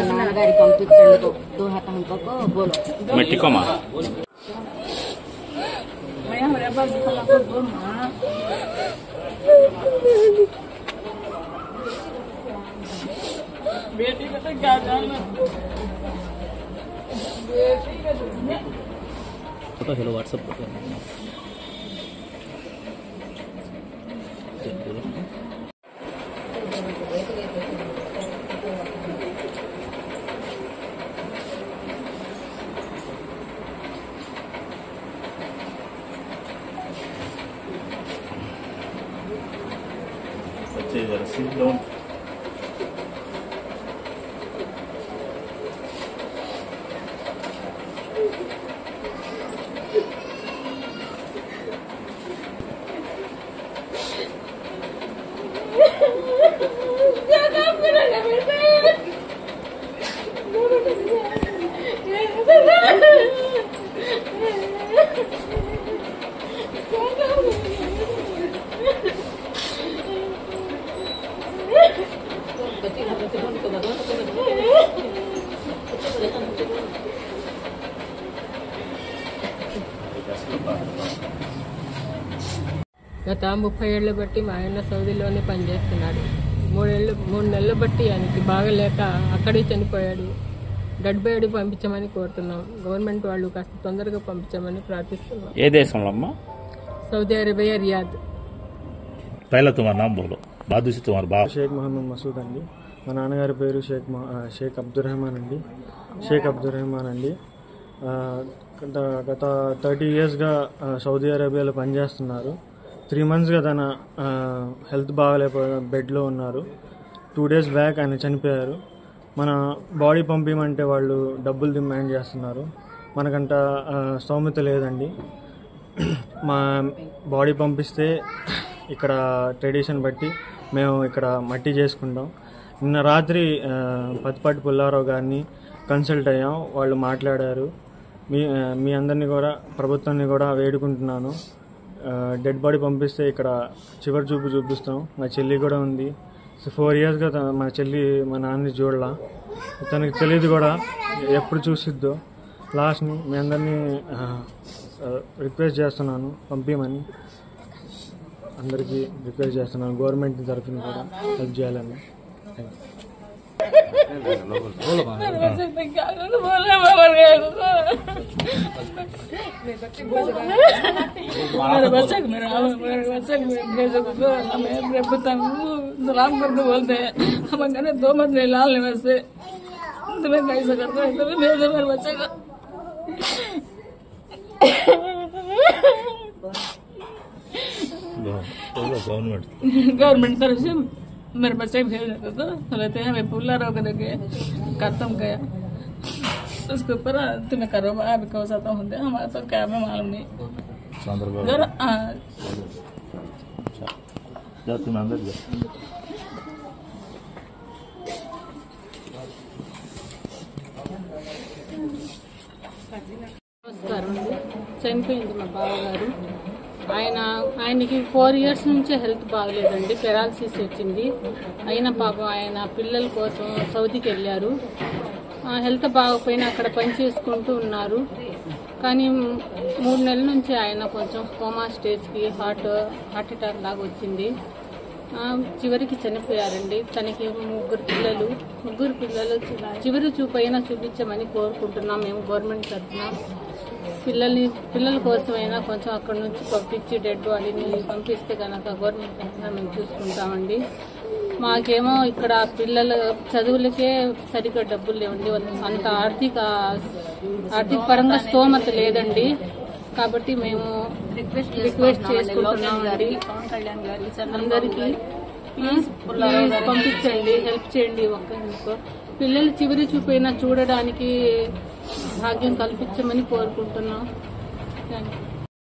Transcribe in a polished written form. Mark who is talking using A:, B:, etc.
A: नानागारी पंपिंचंడి 2 हाथ हमको बोलो
B: मिट्टी को मार
A: मैं हमारे पास खला को बोल मां बेटी को तो क्या जानना बेटी का
B: फोटो हेलो व्हाट्सएप पर
C: sit down.
D: గత 30 ఏళ్ల బట్టి మా ఆయన సౌదీలోనే పనిచేస్తున్నాడు. 3 నెలల బట్టి ఆయనకి బాగలేక అక్కడే చనిపోయాడు. డెడ్ బాడీ పంపించమని కోరుతున్నాం. గవర్నమెంట్ వాళ్ళు కాస్త తొందరగా పంపించమని ప్రార్థిస్తున్నాం.
B: ఏ దేశంలో అమ్మా?
D: Saudi Arabia Riyadh.
C: पहला तुम्हारा नाम बोलो, बाद से तुम्हारा बाप।
E: शेख मोहम्मद मसूद अंडी, మా నాన్నగారి పేరు షేక్ అబ్దుర్రహమాన్ అండి. షేక్ అబ్దుర్రహమాన్ అండి గత 30 ఇయర్స్గా సౌదీ అరేబియాలో పనిచేస్తున్నారు. 3 మంత్స్గా తన హెల్త్ బాగాలేకపోయిన బెడ్లో ఉన్నారు. 2 డేస్ బ్యాక్ ఆయన చనిపోయారు. మన బాడీ పంపించమంటే వాళ్ళు డబ్బులు డిమాండ్ చేస్తున్నారు. మనకంట స్తోమత లేదండి. మా బాడీ పంపిస్తే ఇక్కడ ట్రెడిషన్ బట్టి మేము ఇక్కడ మట్టి చేసుకుంటాం. నిన్న రాత్రి పత్తిపాటి పుల్లారావు గారిని కన్సల్ట్ అయ్యాం. వాళ్ళు మాట్లాడారు. మీ అందరినీ కూడా ప్రభుత్వాన్ని కూడా వేడుకుంటున్నాను, డెడ్ బాడీ పంపిస్తే ఇక్కడ చివరి చూపు చూపిస్తాం. మా చెల్లి కూడా ఉంది. 4 ఇయర్స్గా మా చెల్లి మా నాన్నని చూడలా. తనకి తెలియదు కూడా ఎప్పుడు చూసిద్దో. లాస్ట్ని మీ అందరినీ రిక్వెస్ట్ చేస్తున్నాను పంపించమని. అందరికీ రిక్వెస్ట్ చేస్తున్నాను, గవర్నమెంట్ తరఫున కూడా హెల్ప్ చేయాలని.
A: सलाम करके बोलते हैं हम अगर 2 महीने लाल वैसे तुम्हें कैसे करते हैं तुम्हें भेजो मेरे बच्चे को। गवर्नमेंट तरफ से मेरे बच्चे भेज देते तो रहते हैं। हमें पुल्ला रोक देके खत्म गया उसके ऊपर तुम्हें करो अभी कौन सा तो होते हमारा तो क्या में मालूम नहीं।
C: तुम्हें अंदर जा
D: చనిపోయింది మా బావగారు. ఆయనకి 4 ఇయర్స్ నుంచే హెల్త్ బాగలేదండి, పెరాలసిస్ వచ్చింది. అయినా పాపం ఆయన పిల్లల కోసం సౌదీకి వెళ్ళారు. హెల్త్ బాగపోయినా అక్కడ పని చేసుకుంటూ ఉన్నారు. కానీ 3 నెలల నుంచి ఆయన కొంచెం కోమా స్టేజ్కి హార్ట్ అటాక్ లాగా వచ్చింది. చివరికి చనిపోయారండి. తనకి 3 పిల్లలు చివరి చూపైనా చూపించమని కోరుకుంటున్నాం మేము గవర్నమెంట్ తరఫున. పిల్లల కోసమైనా కొంచెం అక్కడ నుంచి పంపించి డెడ్ బాడీని పంపిస్తే కనుక గవర్నమెంట్ తరఫున మేము చూసుకుంటామండి. మాకేమో ఇక్కడ పిల్లల చదువులకే సరిగ్గా డబ్బులు లేవండి, అంత ఆర్థిక పరంగా స్తోమత లేదండి. కాబట్టి మేము రిక్వెస్ట్ చేసుకుంటున్నామండి అందరికీ, ప్లీజ్ పంపించండి, హెల్ప్ చేయండి. ఒక్క పిల్లలు చివరి చూపైనా చూడడానికి భాగ్యం కల్పించమని కోరుకుంటున్నాం. Thank you.